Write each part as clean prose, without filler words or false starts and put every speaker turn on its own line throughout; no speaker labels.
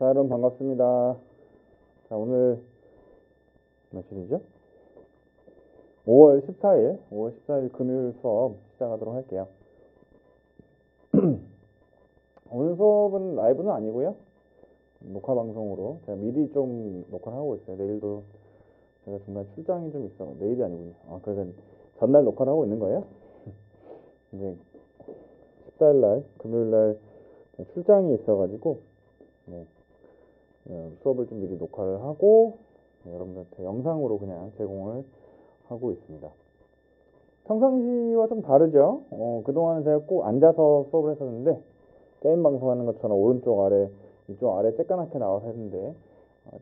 자, 여러분 반갑습니다. 자, 오늘 며칠이죠? 5월 14일 금요일 수업 시작하도록 할게요. 오늘 수업은 라이브는 아니고요. 녹화 방송으로 제가 미리 좀 녹화를 하고 있어요. 내일도 제가 중간에 출장이 좀 있어. 내일이 아니군요. 그러니까 전날 녹화를 하고 있는 거예요. 이제 14일 날, 금요일 날 출장이 있어가지고 수업을 좀 미리 녹화를 하고 여러분들한테 영상으로 그냥 제공을 하고 있습니다. 평상시와 좀 다르죠? 그동안은 제가 꼭 앉아서 수업을 했었는데 게임 방송하는 것처럼 오른쪽 아래, 이쪽 아래 쬐까맣게 나와서 했는데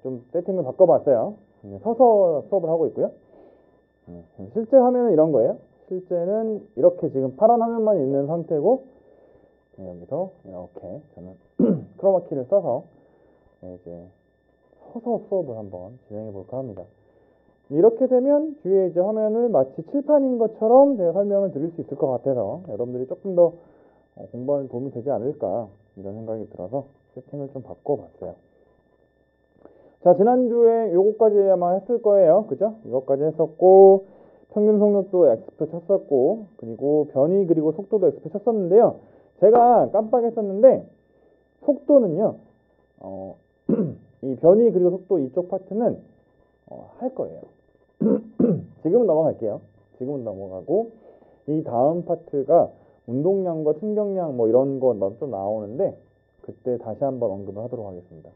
좀 세팅을 바꿔봤어요. 서서 수업을 하고 있고요. 실제 화면은 이런 거예요. 실제는 이렇게 지금 파란 화면만 있는 상태고 여기서 이렇게 저는 크로마키를 써서 이제 서서 수업을 한번 진행해 볼까 합니다. 이렇게 되면 뒤에 이제 화면을 마치 칠판인 것처럼 제가 설명을 드릴 수 있을 것 같아서 여러분들이 조금 더 공부하는 도움이 되지 않을까 이런 생각이 들어서 세팅을 좀 바꿔봤어요. 자, 지난주에 요거까지 아마 했을 거예요. 그죠? 이것까지 했었고 평균 속력도 X표 쳤었고 그리고 변이 그리고 속도도 X표 쳤었는데요. 제가 깜빡했었는데 속도는요. 이 변이 그리고 속도 이쪽 파트는 할 거예요. 지금은 넘어갈게요. 지금은 넘어가고 이 다음 파트가 운동량과 충격량 뭐 이런 거 좀 나오는데 그때 다시 한번 언급을 하도록 하겠습니다.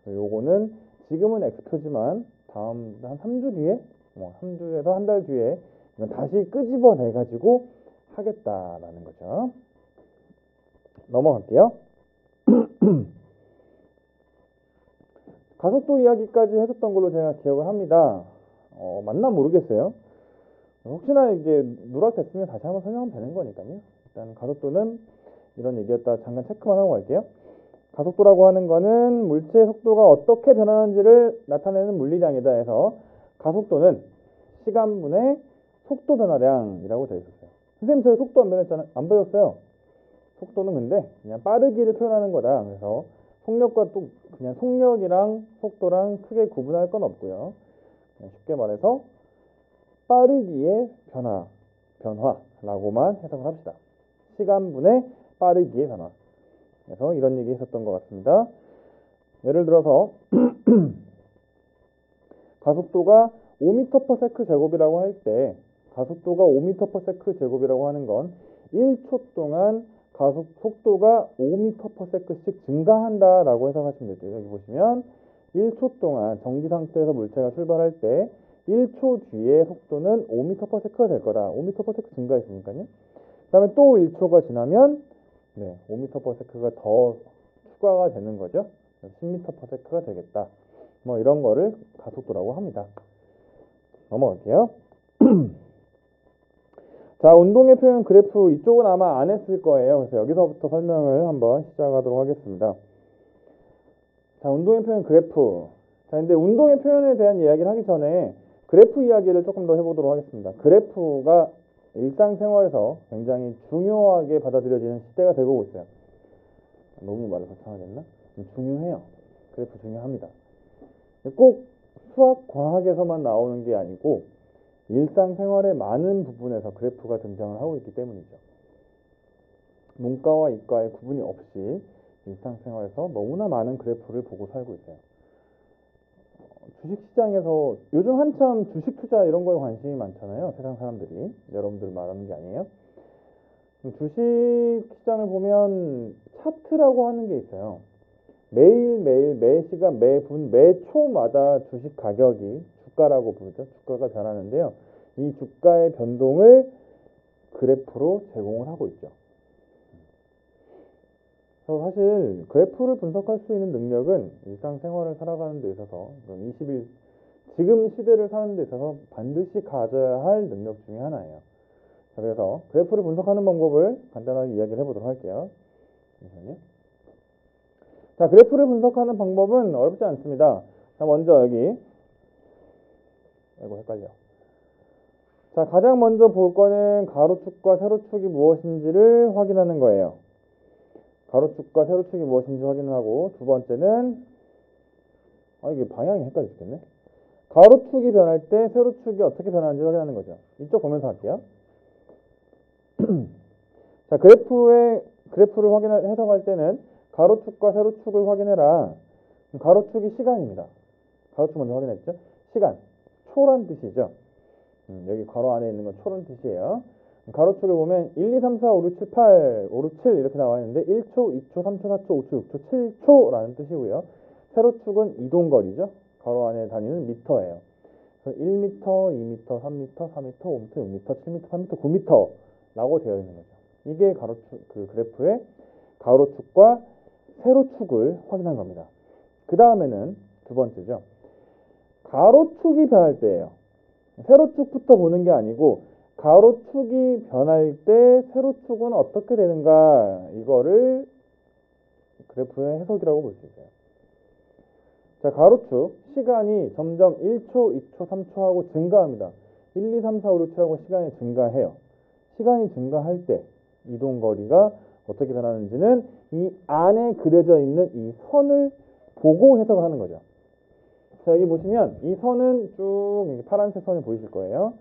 요거는 지금은 X표지만 다음 한 3주 뒤에 3주에서 한 달 뒤에 이건 다시 끄집어내 가지고 하겠다라는 거죠. 넘어갈게요. 가속도 이야기까지 했었던 걸로 제가 기억을 합니다. 맞나 모르겠어요. 혹시나 이제 누락됐으면 다시 한번 설명하면 되는 거니까요. 일단 가속도는 이런 얘기였다 잠깐 체크만 하고 갈게요. 가속도라고 하는 거는 물체의 속도가 어떻게 변하는지를 나타내는 물리량이다 해서 가속도는 시간분의 속도 변화량이라고 되어 있었어요. 선생님 저희 속도 안 변했잖아요. 안 배웠어요. 속도는 근데 그냥 빠르기를 표현하는 거다. 그래서 속력과 또 그냥 속력이랑 속도랑 크게 구분할 건 없고요. 쉽게 말해서 빠르기의 변화라고만 해석을 합시다. 시간분의 빠르기의 변화. 그래서 이런 얘기 했었던 것 같습니다. 예를 들어서 가속도가 5m/s 제곱이라고 할 때 가속도가 5m/s 제곱이라고 하는 건 1초 동안 가속 속도가 5m/s씩 증가한다라고 해석하시면 되죠. 여기 보시면 1초 동안 정지 상태에서 물체가 출발할 때 1초 뒤에 속도는 5m/s가 될 거다. 5m/s 증가했으니까요. 그 다음에 또 1초가 지나면 5m/s가 더 추가가 되는 거죠. 10m/s가 되겠다. 뭐 이런 거를 가속도라고 합니다. 넘어갈게요. 자, 운동의 표현 그래프 이쪽은 아마 안 했을 거예요. 그래서 여기서부터 설명을 한번 시작하도록 하겠습니다. 자, 운동의 표현 그래프. 자, 근데 운동의 표현에 대한 이야기를 하기 전에 그래프 이야기를 조금 더 해보도록 하겠습니다. 그래프가 일상생활에서 굉장히 중요하게 받아들여지는 시대가 되고 오고 있어요. 너무 말을 거창하겠나? 중요해요. 그래프 중요합니다. 꼭 수학, 과학에서만 나오는 게 아니고 일상생활의 많은 부분에서 그래프가 등장을 하고 있기 때문이죠. 문과와 이과의 구분이 없이 일상생활에서 너무나 많은 그래프를 보고 살고 있어요. 주식시장에서 요즘 한참 주식 투자 이런 거에 관심이 많잖아요. 세상 사람들이. 여러분들 말하는 게 아니에요. 주식시장을 보면 차트라고 하는 게 있어요. 매일매일, 매 시간, 매 분, 매 초마다 주식 가격이 주가라고 부르죠. 주가가 변하는데요. 이 주가의 변동을 그래프로 제공을 하고 있죠. 그래서 사실 그래프를 분석할 수 있는 능력은 일상생활을 살아가는 데 있어서 지금 시대를 사는 데 있어서 반드시 가져야 할 능력 중에 하나예요. 자, 그래서 그래프를 분석하는 방법을 간단하게 이야기를 해보도록 할게요. 잠시만요. 자, 그래프를 분석하는 방법은 어렵지 않습니다. 자, 먼저 여기 아이고 헷갈려. 자, 가장 먼저 볼 거는 가로축과 세로축이 무엇인지를 확인하는 거예요. 가로축과 세로축이 무엇인지 확인하고 두 번째는 이게 방향이 헷갈려 죽겠네. 가로축이 변할 때 세로축이 어떻게 변하는지 확인하는 거죠. 이쪽 보면서 할게요. 자, 그래프를 해석할 때는 가로축과 세로축을 확인해라. 가로축이 시간입니다. 가로축 먼저 확인했죠. 시간, 초란 뜻이죠. 여기 괄호 안에 있는 건 초란 뜻이에요. 가로축을 보면 1, 2, 3, 4, 5, 6, 7, 8, 5, 6, 7 이렇게 나와 있는데 1초, 2초, 3초, 4초, 5초, 6초, 7초라는 뜻이고요. 세로축은 이동거리죠. 가로 안에 단위는 미터예요. 그래서 1m, 2m, 3m, 4m, 5m, 6m, 7m, 8m, 9m라고 되어 있는 거죠. 이게 그래프의 가로축과 세로축을 확인한 겁니다. 그 다음에는 두 번째죠. 가로축이 변할 때예요. 세로축부터 보는 게 아니고 가로축이 변할 때 세로축은 어떻게 되는가, 이거를 그래프의 해석이라고 볼 수 있어요. 자, 가로축 시간이 점점 1초, 2초, 3초 하고 증가합니다. 1, 2, 3, 4, 5, 6, 7 하고 시간이 증가해요. 시간이 증가할 때 이동거리가 어떻게 변하는지는 이 안에 그려져 있는 이 선을 보고 해석을 하는 거죠. 자, 여기 보시면 이 선은 쭉 파란색 선이 보이실 거예요.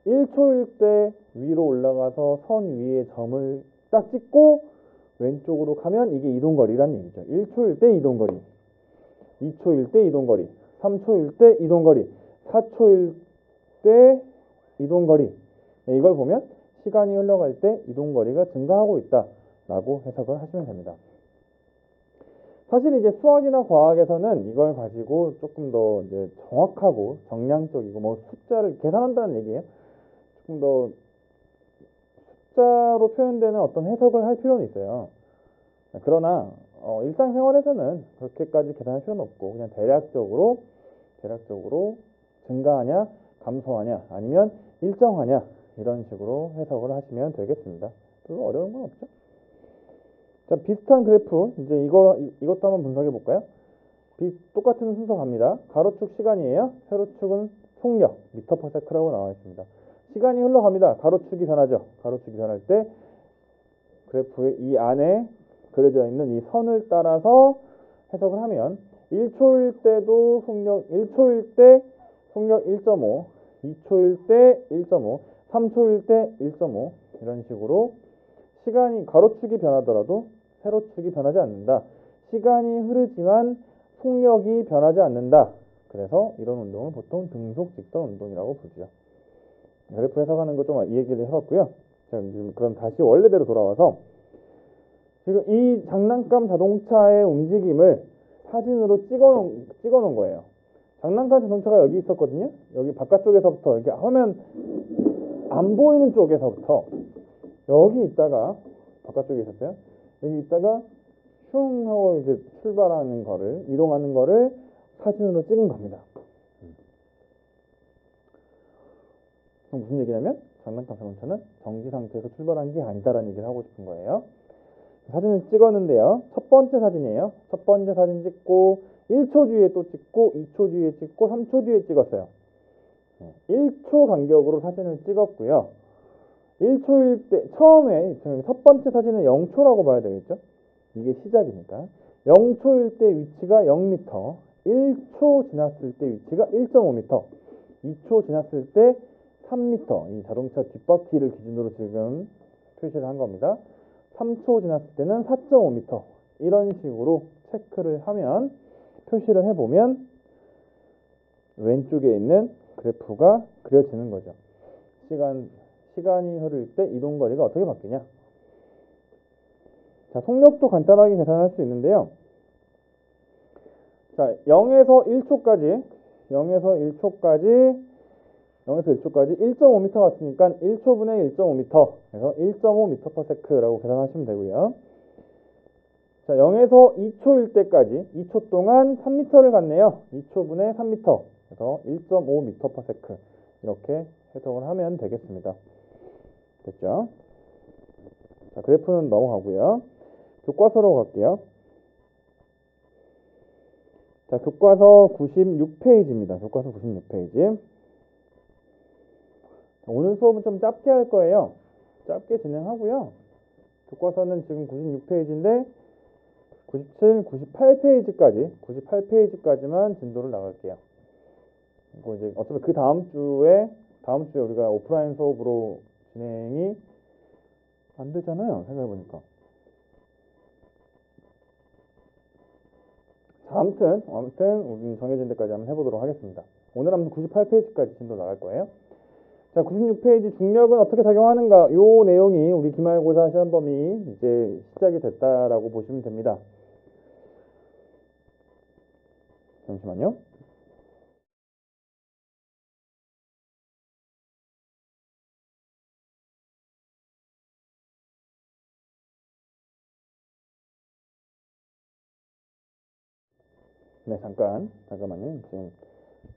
1초일 때 위로 올라가서 선 위에 점을 딱 찍고 왼쪽으로 가면 이게 이동거리란 얘기죠. 1초일 때 이동거리, 2초일 때 이동거리, 3초일 때 이동거리, 4초일 때 이동거리. 이걸 보면 시간이 흘러갈 때 이동거리가 증가하고 있다라고 해석을 하시면 됩니다. 사실 이제 수학이나 과학에서는 이걸 가지고 조금 더 이제 정확하고 정량적이고 뭐 숫자를 계산한다는 얘기예요. 조금 더 숫자로 표현되는 어떤 해석을 할 필요는 있어요. 그러나 일상생활에서는 그렇게까지 계산할 필요는 없고 그냥 대략적으로 증가하냐 감소하냐 아니면 일정하냐 이런 식으로 해석을 하시면 되겠습니다. 별로 어려운 건 없죠. 자, 비슷한 그래프 이제 이것도 한번 분석해 볼까요? 똑같은 순서 갑니다. 가로축 시간이에요. 세로축은 속력 미터/세크라고 나와 있습니다. 시간이 흘러갑니다. 가로축이 변하죠. 가로축이 변할 때 그래프의 이 안에 그려져 있는 이 선을 따라서 해석을 하면 1초일 때도 속력 1초일 때 속력 1.5, 2초일 때 1.5, 3초일 때 1.5 이런 식으로 시간이 가로축이 변하더라도 세로축이 변하지 않는다. 시간이 흐르지만 속력이 변하지 않는다. 그래서 이런 운동을 보통 등속 직선 운동이라고 부르죠. 그래프 해석하는 거 좀 이 얘기를 해봤고요. 자, 그럼 다시 원래대로 돌아와서 지금 이 장난감 자동차의 움직임을 사진으로 찍어놓은 거예요. 장난감 자동차가 여기 있었거든요. 여기 바깥쪽에서부터 이렇게 화면 안 보이는 쪽에서부터 여기 있다가 바깥쪽에 있었어요. 여기 있다가 슝 하고 이렇게 출발하는 거를 이동하는 거를 사진으로 찍은 겁니다. 무슨 얘기냐면 장난감 자동차는 정지 상태에서 출발한 게 아니다라는 얘기를 하고 싶은 거예요. 사진을 찍었는데요. 첫 번째 사진이에요. 첫 번째 사진 찍고 1초 뒤에 또 찍고 2초 뒤에 찍고 3초 뒤에 찍었어요. 1초 간격으로 사진을 찍었고요. 1초일 때 처음에 첫 번째 사진은 0초라고 봐야 되겠죠. 이게 시작이니까 0초일 때 위치가 0m, 1초 지났을 때 위치가 1.5m, 2초 지났을 때 3m, 이 자동차 뒷바퀴를 기준으로 지금 표시를 한 겁니다. 3초 지났을 때는 4.5m 이런 식으로 체크를 하면 표시를 해보면 왼쪽에 있는 그래프가 그려지는 거죠. 시간이 흐를 때 이동거리가 어떻게 바뀌냐. 자, 속력도 간단하게 계산할 수 있는데요. 자, 0에서 1초까지 1.5m 갔으니까 1초분의 1.5m 그래서 1.5m/s라고 계산하시면 되고요. 자, 0에서 2초일 때까지 2초 동안 3m를 갔네요. 2초분의 3m 그래서 1.5m/s 이렇게 해석을 하면 되겠습니다. 됐죠? 자, 그래프는 넘어가고요. 교과서로 갈게요. 자, 교과서 96페이지입니다. 교과서 96페이지. 오늘 수업은 좀 짧게 할 거예요. 짧게 진행하고요. 교과서는 지금 96페이지인데 97, 98페이지까지만 진도를 나갈게요. 그리고 이제 어차피 그 다음 주에 우리가 오프라인 수업으로 진행이 안 되잖아요. 생각해보니까. 자, 아무튼 우리는 정해진 데까지 한번 해보도록 하겠습니다. 오늘 한번 98페이지까지 진도 나갈 거예요. 자, 96페이지 중력은 어떻게 작용하는가? 요 내용이 우리 기말고사 시험 범위 이제 시작이 됐다라고 보시면 됩니다. 잠시만요. 네, 잠깐만요. 지금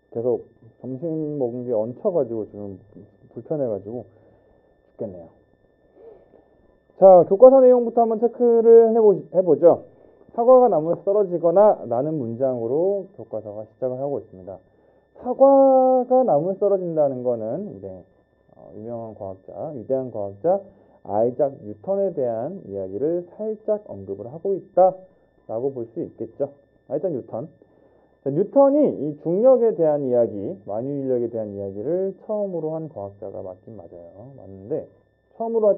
계속 점심 먹은 게 얹혀가지고 지금 불편해가지고 죽겠네요. 자, 교과서 내용부터 한번 체크를 해보죠. 사과가 나무에서 떨어지거나 라는 문장으로 교과서가 시작을 하고 있습니다. 사과가 나무에서 떨어진다는 거는 이제 유명한 과학자, 위대한 과학자 아이작 뉴턴에 대한 이야기를 살짝 언급을 하고 있다라고 볼 수 있겠죠. 아이작 뉴턴. 자, 뉴턴이 이 중력에 대한 이야기, 만유인력에 대한 이야기를 처음으로 한 과학자가 맞긴 맞아요. 맞는데 처음으로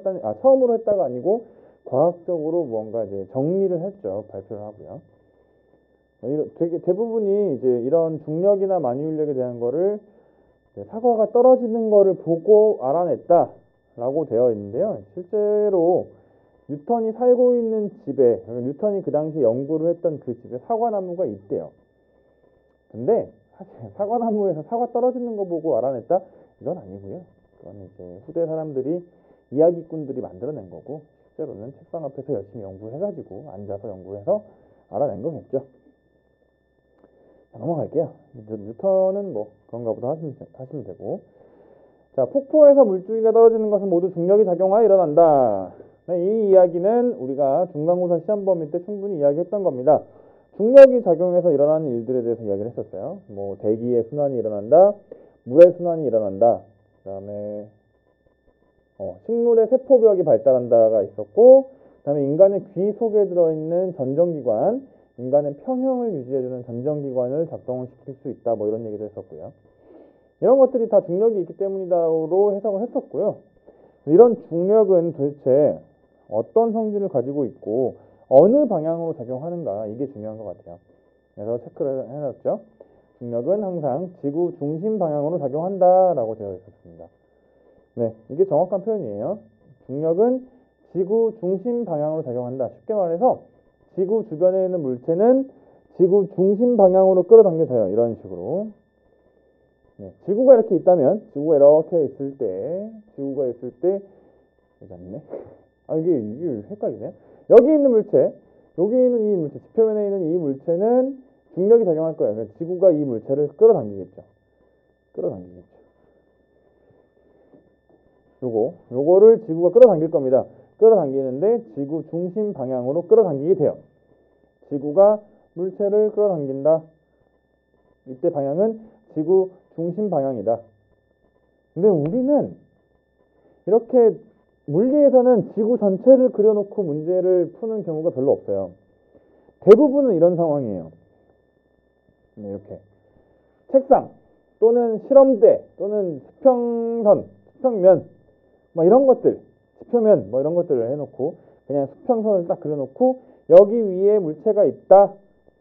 했다가 아니고 과학적으로 뭔가 이제 정리를 했죠. 발표를 하고요. 되게 대부분이 이제 이런 중력이나 만유인력에 대한 거를 사과가 떨어지는 거를 보고 알아냈다라고 되어 있는데요. 실제로 뉴턴이 살고 있는 집에, 뉴턴이 그 당시 연구를 했던 그 집에 사과나무가 있대요. 근데 사실 사과나무에서 사과 떨어지는 거 보고 알아냈다? 이건 아니고요. 그건 이제 후대 사람들이, 이야기꾼들이 만들어낸 거고, 실제로는 책상 앞에서 열심히 연구해가지고 앉아서 연구해서 알아낸 거겠죠. 자, 넘어갈게요. 뉴턴은 뭐 그런가 보다 하시면 되고. 자, 폭포에서 물줄기가 떨어지는 것은 모두 중력이 작용하여 일어난다. 이 이야기는 우리가 중간고사 시험 범위 때 충분히 이야기했던 겁니다. 중력이 작용해서 일어나는 일들에 대해서 이야기를 했었어요. 뭐 대기의 순환이 일어난다, 물의 순환이 일어난다, 그 다음에 식물의 세포벽이 발달한다가 있었고, 그 다음에 인간의 귀 속에 들어있는 전정기관, 인간의 평형을 유지해주는 전정기관을 작동을 시킬 수 있다, 뭐 이런 얘기도 했었고요. 이런 것들이 다 중력이 있기 때문이다로 해석을 했었고요. 이런 중력은 도대체 어떤 성질을 가지고 있고 어느 방향으로 작용하는가, 이게 중요한 것 같아요. 그래서 체크를 해놨죠. 중력은 항상 지구 중심 방향으로 작용한다라고 되어 있었습니다. 네, 이게 정확한 표현이에요. 중력은 지구 중심 방향으로 작용한다. 쉽게 말해서 지구 주변에 있는 물체는 지구 중심 방향으로 끌어당겨져요. 이런 식으로. 네, 지구가 이렇게 있다면, 지구가 이렇게 있을 때, 여기 아니네. 이게 헷갈리네. 여기 있는 물체, 여기 있는 이 물체, 지표면에 있는 이 물체는 중력이 작용할 거예요. 그러니까 지구가 이 물체를 끌어당기겠죠. 요거를 지구가 끌어당길 겁니다. 끌어당기는데 지구 중심 방향으로 끌어당기게 돼요. 지구가 물체를 끌어당긴다. 이때 방향은 지구 중심 방향이다. 근데 우리는 이렇게 물리에서는 지구 전체를 그려놓고 문제를 푸는 경우가 별로 없어요. 대부분은 이런 상황이에요. 네, 이렇게 책상 또는 실험대 또는 수평선, 수평면 뭐 이런 것들, 지표면 뭐 이런 것들을 해놓고 그냥 수평선을 딱 그려놓고 여기 위에 물체가 있다.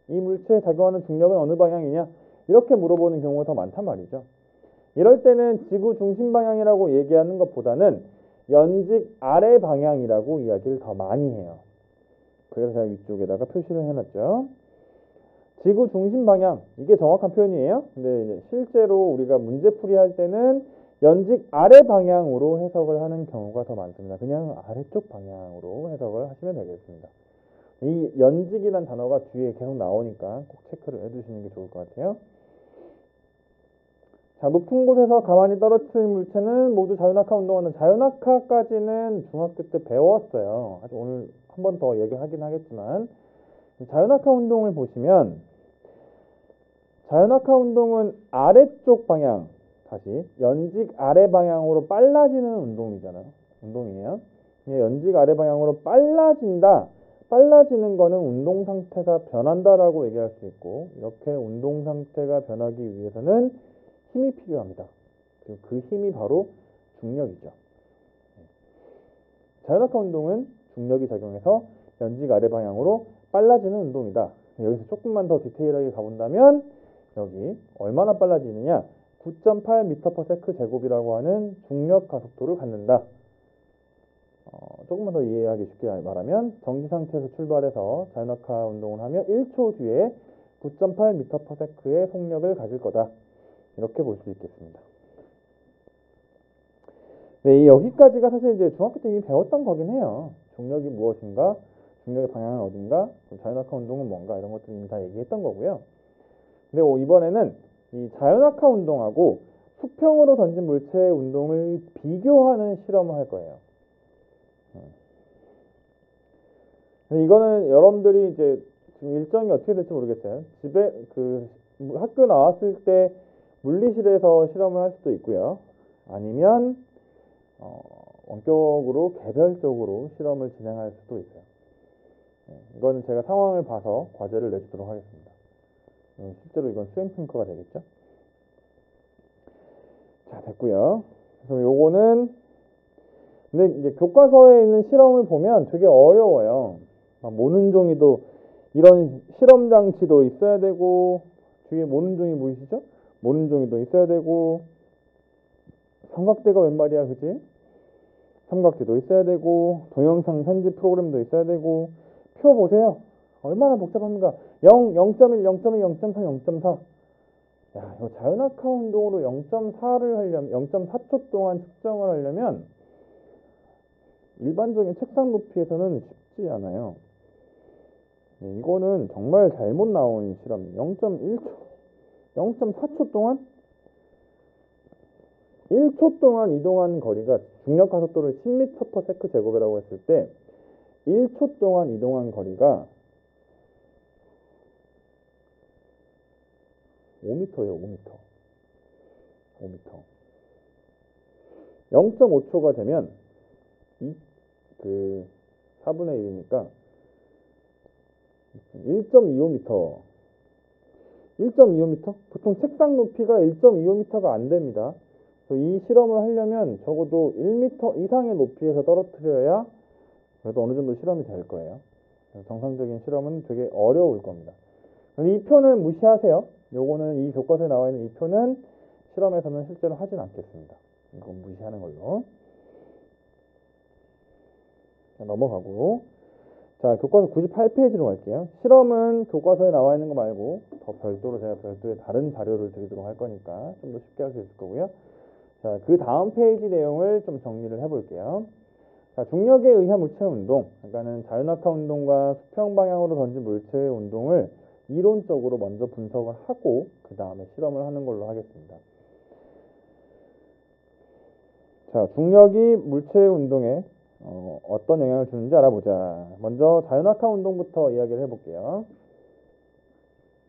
이 물체에 작용하는 중력은 어느 방향이냐? 이렇게 물어보는 경우가 더 많단 말이죠. 이럴 때는 지구 중심 방향이라고 얘기하는 것보다는 연직 아래 방향이라고 이야기를 더 많이 해요. 그래서 제가 위쪽에다가 표시를 해놨죠. 지구 중심 방향, 이게 정확한 표현이에요. 근데 이제 실제로 우리가 문제풀이 할 때는 연직 아래 방향으로 해석을 하는 경우가 더 많습니다. 그냥 아래쪽 방향으로 해석을 하시면 되겠습니다. 이 연직이라는 단어가 뒤에 계속 나오니까 꼭 체크를 해두시는 게 좋을 것 같아요. 자, 높은 곳에서 가만히 떨어뜨린 물체는 모두 자유낙하 운동하는, 자유낙하까지는 중학교 때 배웠어요. 아직 오늘 한 번 더 얘기하긴 하겠지만, 자유낙하 운동을 보시면 자유낙하 운동은 아래쪽 방향, 다시 연직 아래 방향으로 빨라지는 운동이에요. 연직 아래 방향으로 빨라진다, 빨라지는 거는 운동 상태가 변한다라고 얘기할 수 있고, 이렇게 운동 상태가 변하기 위해서는 힘이 필요합니다. 그리고 그 힘이 바로 중력이죠. 자연학화 운동은 중력이 작용해서 연직 아래 방향으로 빨라지는 운동이다. 여기서 조금만 더 디테일하게 가본다면 여기 얼마나 빨라지느냐, 9.8m/s 제곱이라고 하는 중력 가속도를 갖는다. 조금만 더 이해하기 쉽게 말하면 정지 상태에서 출발해서 자연학화 운동을 하면 1초 뒤에 9.8m/s의 속력을 가질 거다. 이렇게 볼 수 있겠습니다. 네, 여기까지가 사실 이제 중학교 때 이미 배웠던 거긴 해요. 중력이 무엇인가, 중력의 방향은 어딘가, 자연학화 운동은 뭔가, 이런 것들 이미 다 얘기했던 거고요. 근데 이번에는 이 자연학화 운동하고 수평으로 던진 물체의 운동을 비교하는 실험을 할 거예요. 근데 이거는 여러분들이 이제 지금 일정이 어떻게 될지 모르겠어요. 집에 학교 나왔을 때 물리실에서 실험을 할 수도 있고요. 아니면 원격으로 개별적으로 실험을 진행할 수도 있어요. 이거는 제가 상황을 봐서 과제를 내주도록 하겠습니다. 실제로 이건 수행평가가 되겠죠. 자, 됐고요. 그래서 요거는 근데 이제 교과서에 있는 실험을 보면 되게 어려워요. 막 모는 종이도 이런 실험 장치도 있어야 되고, 뒤에 모는 종이 보이시죠? 모는 종이도 있어야 되고, 삼각대가 웬 말이야, 그지? 삼각대도 있어야 되고, 동영상 편집 프로그램도 있어야 되고, 표 보세요. 얼마나 복잡합니까? 0, 0.1, 0.2, 0.3, 0.4. 야, 이거 자연학화 운동으로 0.4를 하려면, 0.4초 동안 측정을 하려면 일반적인 책상 높이에서는 쉽지 않아요. 네, 이거는 정말 잘못 나온 실험이에요. 0.1초, 0.4초 동안 1초 동안 이동한 거리가 중력 가속도를 10m/s 제곱이라고 했을 때 1초 동안 이동한 거리가 5m예요. 5m. 5m. 0.5초가 되면 4분의 1이니까 1.25m. 1.25m? 보통 책상 높이가 1.25m가 안 됩니다. 이 실험을 하려면 적어도 1m 이상의 높이에서 떨어뜨려야 그래도 어느 정도 실험이 될 거예요. 정상적인 실험은 되게 어려울 겁니다. 이 표는 무시하세요. 요거는 이 교과서에 나와 있는 이 표는 실험에서는 실제로 하진 않겠습니다. 이건 무시하는 걸로. 자, 넘어가고. 자, 교과서 98페이지로 갈게요. 실험은 교과서에 나와 있는 거 말고 더 별도로 제가 별도의 다른 자료를 드리도록 할 거니까 좀 더 쉽게 할 수 있을 거고요. 자, 그 다음 페이지 내용을 좀 정리를 해볼게요. 자, 중력에 의한 물체 운동, 그러니까는 자연학화 운동과 수평 방향으로 던진 물체의 운동을 이론적으로 먼저 분석을 하고 그 다음에 실험을 하는 걸로 하겠습니다. 자, 중력이 물체의 운동에 어떤 영향을 주는지 알아보자. 먼저 자연학화 운동부터 이야기를 해볼게요.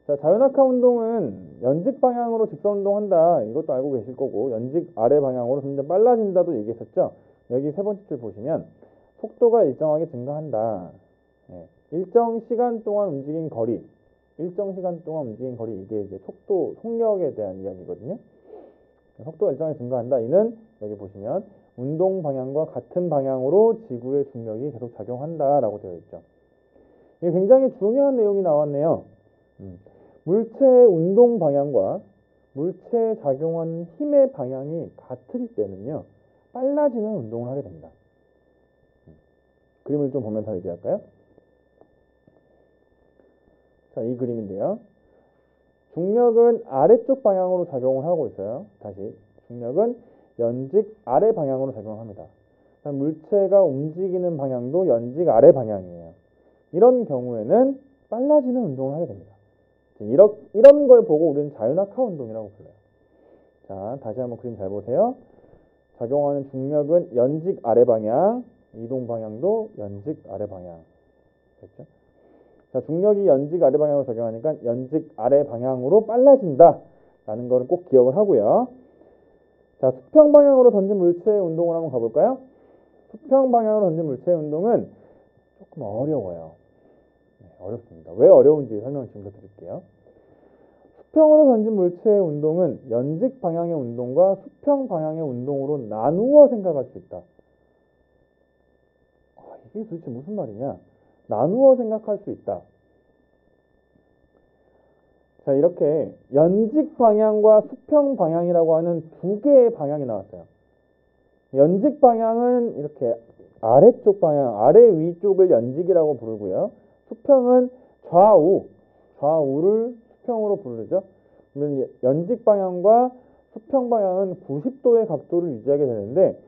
자, 자연학화 운동은 연직 방향으로 직선 운동한다. 이것도 알고 계실 거고, 연직 아래 방향으로 점점 빨라진다도 얘기했었죠. 여기 세 번째 줄 보시면 속도가 일정하게 증가한다. 일정 시간 동안 움직인 거리, 이게 이제 속력에 대한 이야기거든요. 속도가 일정하게 증가한다. 이는 여기 보시면 운동 방향과 같은 방향으로 지구의 중력이 계속 작용한다라고 되어 있죠. 이게 굉장히 중요한 내용이 나왔네요. 물체의 운동 방향과 물체에 작용하는 힘의 방향이 같을 때는요, 빨라지는 운동을 하게 됩니다. 그림을 좀 보면서 얘기할까요? 자, 이 그림인데요. 중력은 아래쪽 방향으로 작용을 하고 있어요. 다시, 중력은 연직 아래 방향으로 작용합니다. 물체가 움직이는 방향도 연직 아래 방향이에요. 이런 경우에는 빨라지는 운동을 하게 됩니다. 이런 걸 보고 우리는 자연학화 운동이라고 불러요. 자, 다시 한번 그림 잘 보세요. 작용하는 중력은 연직 아래 방향, 이동 방향도 연직 아래 방향. 됐죠? 자, 중력이 연직 아래 방향으로 작용하니까 연직 아래 방향으로 빨라진다 라는 거를 꼭 기억을 하고요. 자, 수평 방향으로 던진 물체의 운동을 한번 가볼까요? 수평 방향으로 던진 물체의 운동은 조금 어려워요. 어렵습니다. 왜 어려운지 설명 지금부터 드릴게요. 수평으로 던진 물체의 운동은 연직 방향의 운동과 수평 방향의 운동으로 나누어 생각할 수 있다. 이게 도대체 무슨 말이냐? 나누어 생각할 수 있다. 자, 이렇게 연직 방향과 수평 방향이라고 하는 두 개의 방향이 나왔어요. 연직 방향은 이렇게 아래쪽 방향, 아래 위쪽을 연직이라고 부르고요. 수평은 좌우를 수평으로 부르죠. 그러면 연직 방향과 수평 방향은 90도의 각도를 유지하게 되는데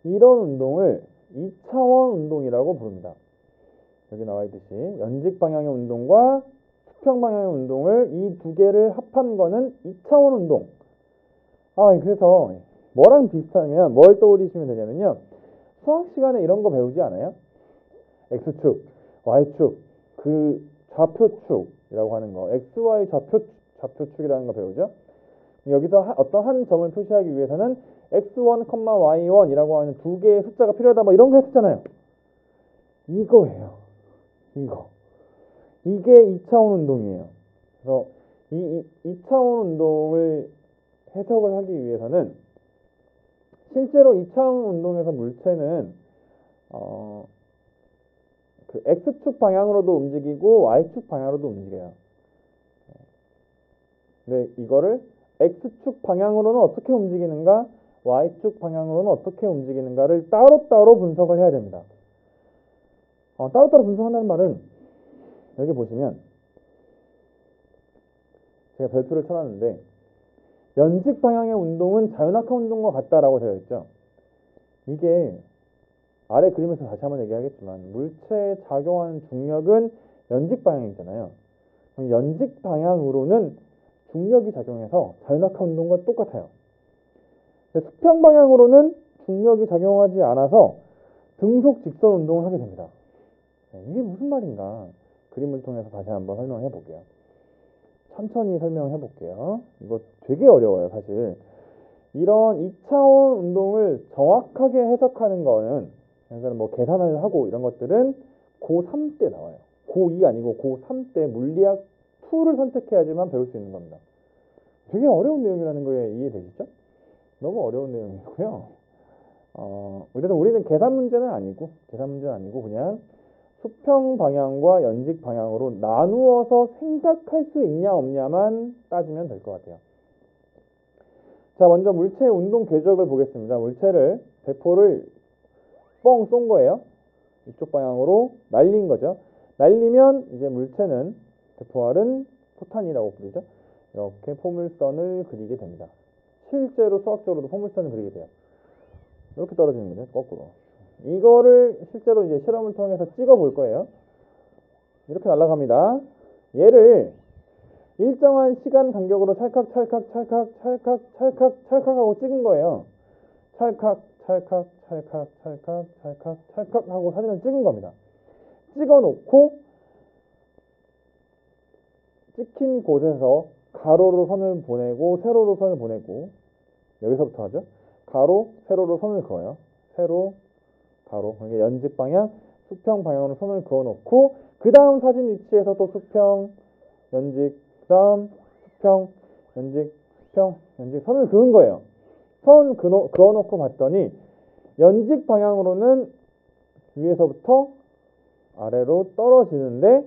이런 운동을 2차원 운동이라고 부릅니다. 여기 나와 있듯이 연직 방향의 운동과 수평 방향의 운동을 이 두 개를 합한 거는 2차원 운동. 그래서 뭐랑 비슷하면 뭘 떠올리시면 되냐면요. 수학 시간에 이런 거 배우지 않아요? X축, Y축, 그 좌표축이라고 하는 거. XY 좌표축이라는 거 배우죠? 여기서 어떤 한 점을 표시하기 위해서는 X1, Y1이라고 하는 두 개의 숫자가 필요하다. 뭐 이런 거 했었잖아요. 이거예요. 이게 2차원 운동이에요. 그래서 이 2차원 운동을 해석을 하기 위해서는 실제로 2차원 운동에서 물체는 그 X축 방향으로도 움직이고 Y축 방향으로도 움직여요. 근데 이거를 X축 방향으로는 어떻게 움직이는가, Y축 방향으로는 어떻게 움직이는가를 따로따로 분석을 해야 됩니다. 따로따로 분석한다는 말은 여기 보시면 제가 별표를 쳐놨는데 연직 방향의 운동은 자연학화 운동과 같다라고 되어 있죠. 이게 아래 그림에서 다시 한번 얘기하겠지만 물체에 작용하는 중력은 연직 방향이잖아요. 그럼 연직 방향으로는 중력이 작용해서 자연학화 운동과 똑같아요. 수평 방향으로는 중력이 작용하지 않아서 등속 직선 운동을 하게 됩니다. 이게 무슨 말인가? 그림을 통해서 다시 한번 설명해 볼게요. 천천히 설명해 볼게요. 이거 되게 어려워요, 사실. 이런 2차원 운동을 정확하게 해석하는 거는, 그러니까 뭐 계산을 하고 이런 것들은 고3 때 나와요. 고2 아니고 고3 때 물리학 2를 선택해야지만 배울 수 있는 겁니다. 되게 어려운 내용이라는 거에 이해되시죠? 너무 어려운 내용이고요. 그래서 우리는 계산 문제는 아니고 그냥 수평 방향과 연직 방향으로 나누어서 생각할 수 있냐 없냐만 따지면 될 것 같아요. 자, 먼저 물체의 운동 궤적을 보겠습니다. 물체를 대포를 뻥 쏜 거예요. 이쪽 방향으로 날린 거죠. 날리면 이제 물체는 대포알은 포탄이라고 부르죠. 이렇게 포물선을 그리게 됩니다. 실제로 수학적으로도 포물선을 그리게 돼요. 이렇게 떨어지는 거죠. 거꾸로. 이거를 실제로 이제 실험을 통해서 찍어 볼 거예요. 이렇게 날아갑니다. 얘를 일정한 시간 간격으로 찰칵 하고 찍은 거예요. 찰칵 하고 사진을 찍은 겁니다. 찍어 놓고 찍힌 곳에서 가로로 선을 보내고 세로로 선을 보내고, 여기서부터 하죠. 가로, 세로로 선을 그어요. 세로, 가로. 그러니까 연직 방향, 수평 방향으로 선을 그어 놓고 그 다음 사진 위치에서 또 수평, 연직, 다음 수평, 연직, 수평, 연직 선을 그은 거예요. 선 그어 놓고 봤더니 연직 방향으로는 위에서부터 아래로 떨어지는데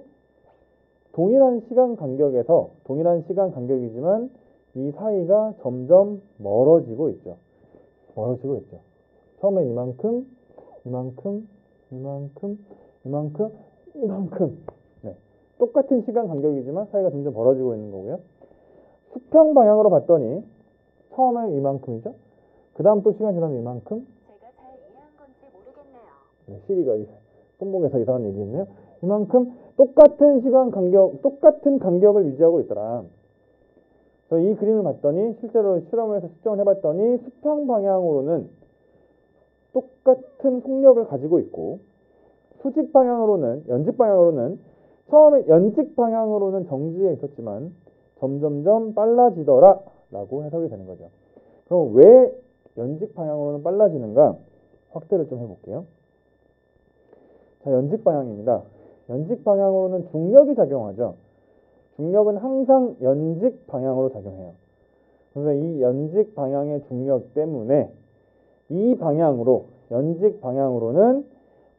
동일한 시간 간격이지만 이 사이가 점점 멀어지고 있죠. 처음엔 이만큼. 네. 똑같은 시간 간격이지만 사이가 점점 벌어지고 있는 거고요. 수평 방향으로 봤더니 처음에 이만큼이죠. 그 다음 또 시간 지나면 이만큼.
제가 잘 이해한 건지 모르겠네요.
네, 시리가 손목에서 이상한 얘기했네요. 이만큼 똑같은 똑같은 간격을 유지하고 있더라. 그래서 이 그림을 봤더니 실제로 실험을 해서 측정을 해봤더니 수평 방향으로는 똑같은 속력을 가지고 있고 연직 방향으로는 처음에 연직 방향으로는 정지해 있었지만 점점점 빨라지더라 라고 해석이 되는 거죠. 그럼 왜 연직 방향으로는 빨라지는가? 확대를 좀 해볼게요. 자, 연직 방향입니다. 연직 방향으로는 중력이 작용하죠. 중력은 항상 연직 방향으로 작용해요. 그래서 이 연직 방향의 중력 때문에 이 방향으로, 연직 방향으로는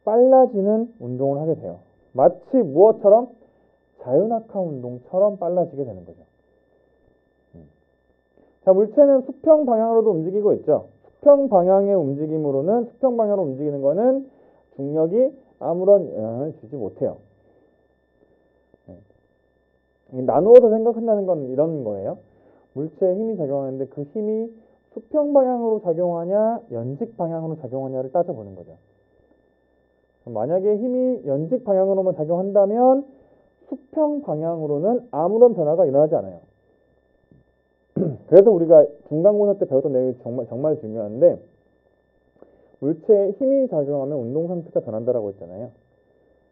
빨라지는 운동을 하게 돼요. 마치 무엇처럼? 자유낙하 운동처럼 빨라지게 되는 거죠. 자, 물체는 수평 방향으로도 움직이고 있죠. 수평 방향의 움직임으로는, 수평 방향으로 움직이는 거는 중력이 아무런 영향을 주지 못해요. 나누어서 생각한다는 건 이런 거예요. 물체에 힘이 작용하는데 그 힘이 수평 방향으로 작용하냐, 연직 방향으로 작용하냐를 따져보는 거죠. 만약에 힘이 연직 방향으로만 작용한다면 수평 방향으로는 아무런 변화가 일어나지 않아요. 그래서 우리가 중간고사 때 배웠던 내용이 정말 중요한데, 물체에 힘이 작용하면 운동 상태가 변한다라고 했잖아요.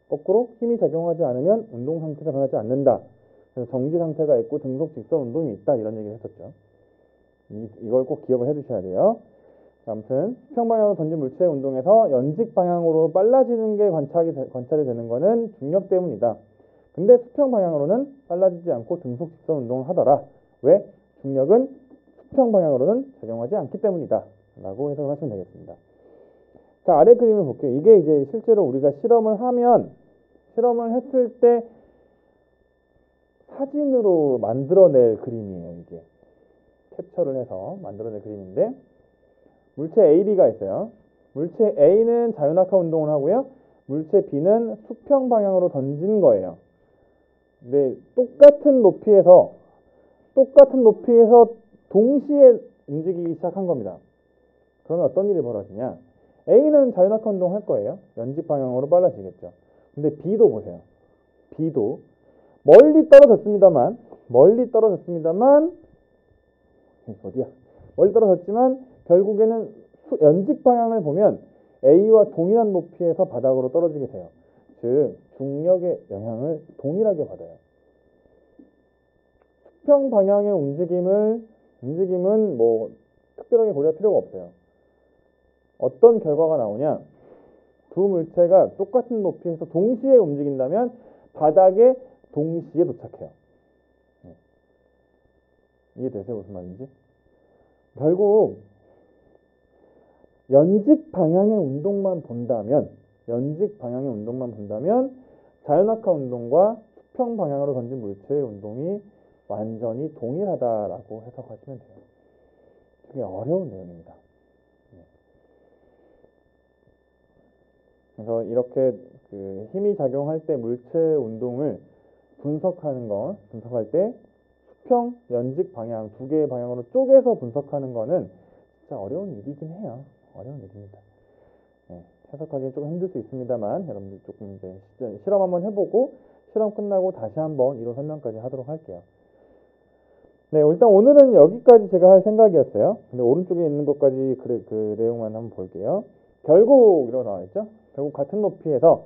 거꾸로 힘이 작용하지 않으면 운동 상태가 변하지 않는다. 그래서 정지 상태가 있고 등속 직선 운동이 있다, 이런 얘기를 했었죠. 이걸 꼭 기억을 해두셔야 돼요. 아무튼 수평 방향으로 던진 물체의 운동에서 연직 방향으로 빨라지는 게 관찰이 되는 거는 중력 때문이다. 근데 수평 방향으로는 빨라지지 않고 등속 직선 운동을 하더라. 왜? 중력은 수평 방향으로는 작용하지 않기 때문이다 라고 해석을 하시면 되겠습니다. 자, 아래 그림을 볼게요. 이게 이제 실제로 우리가 실험을 했을 때 사진으로 만들어낼 그림이에요. 이게 캡처를 해서 만들어낼 그림인데, 물체 A, B가 있어요. 물체 A는 자유낙하 운동을 하고요. 물체 B는 수평 방향으로 던진 거예요. 근데 똑같은 높이에서 동시에 움직이기 시작한 겁니다. 그러면 어떤 일이 벌어지냐? A는 자유낙하 운동 할 거예요. 연직 방향으로 빨라지겠죠. 근데 B도 보세요. B도 멀리 떨어졌습니다만 멀리 떨어졌지만 결국에는 연직 방향을 보면 A와 동일한 높이에서 바닥으로 떨어지게 돼요. 즉 중력의 영향을 동일하게 받아요. 수평 방향의 움직임은 뭐 특별하게 고려할 필요가 없어요. 어떤 결과가 나오냐? 두 물체가 똑같은 높이에서 동시에 움직인다면 바닥에 동시에 도착해요. 이해되세요? 무슨 말인지? 결국 연직 방향의 운동만 본다면 자유낙하 운동과 수평 방향으로 던진 물체의 운동이 완전히 동일하다라고 해석하시면 돼요. 되게 어려운 내용입니다. 그래서 이렇게 그 힘이 작용할 때 물체 운동을 분석할 때 수평, 연직 방향 두 개의 방향으로 쪼개서 분석하는 거는 진짜 어려운 일이긴 해요. 어려운 일입니다. 해석하기는 조금 힘들 수 있습니다만 여러분들 조금 이제 실험 한번 해보고 실험 끝나고 다시 한번 이론 설명까지 하도록 할게요. 네, 일단 오늘은 여기까지 제가 할 생각이었어요. 근데 오른쪽에 있는 것까지 그 내용만 한번 볼게요. 결국 이라고 나와 있죠. 결국 같은 높이에서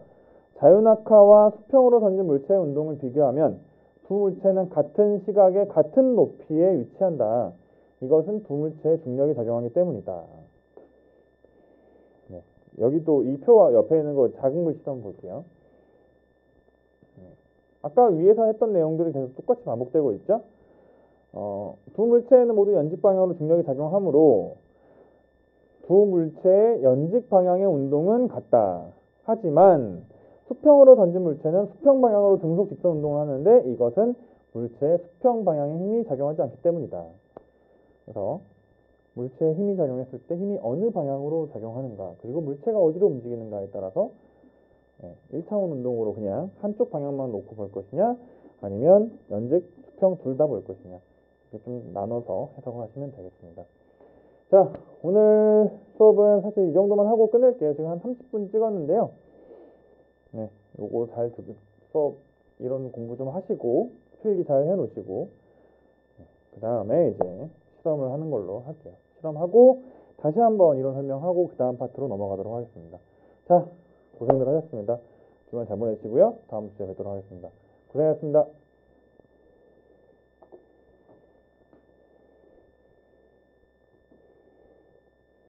자유낙하와 수평으로 던진 물체의 운동을 비교하면 두 물체는 같은 시각에 같은 높이에 위치한다. 이것은 두 물체의 중력이 작용하기 때문이다. 네, 여기도 이 표와 옆에 있는 거 작은 글씨도 한번 볼게요. 아까 위에서 했던 내용들이 계속 똑같이 반복되고 있죠. 두 물체에는 모두 연직 방향으로 중력이 작용하므로 두 물체의 연직 방향의 운동은 같다. 하지만 수평으로 던진 물체는 수평 방향으로 등속 직선 운동을 하는데 이것은 물체의 수평 방향의 힘이 작용하지 않기 때문이다. 그래서 물체에 힘이 작용했을 때 힘이 어느 방향으로 작용하는가, 그리고 물체가 어디로 움직이는가에 따라서 1차원 운동으로 그냥 한쪽 방향만 놓고 볼 것이냐, 아니면 연직, 수평 둘 다 볼 것이냐, 이렇게 좀 나눠서 해석을 하시면 되겠습니다. 자, 오늘 수업은 사실 이 정도만 하고 끊을게요. 지금 한 30분 찍었는데요. 네, 요거 잘 수업 이론 공부 좀 하시고 필기 잘 해놓으시고 그 다음에 이제 실험을 하는 걸로 할게요. 실험하고 다시 한번 이론 설명하고 그 다음 파트로 넘어가도록 하겠습니다. 자, 고생들 하셨습니다. 주말 잘 보내시고요. 다음 주에 뵙도록 하겠습니다. 고생하셨습니다.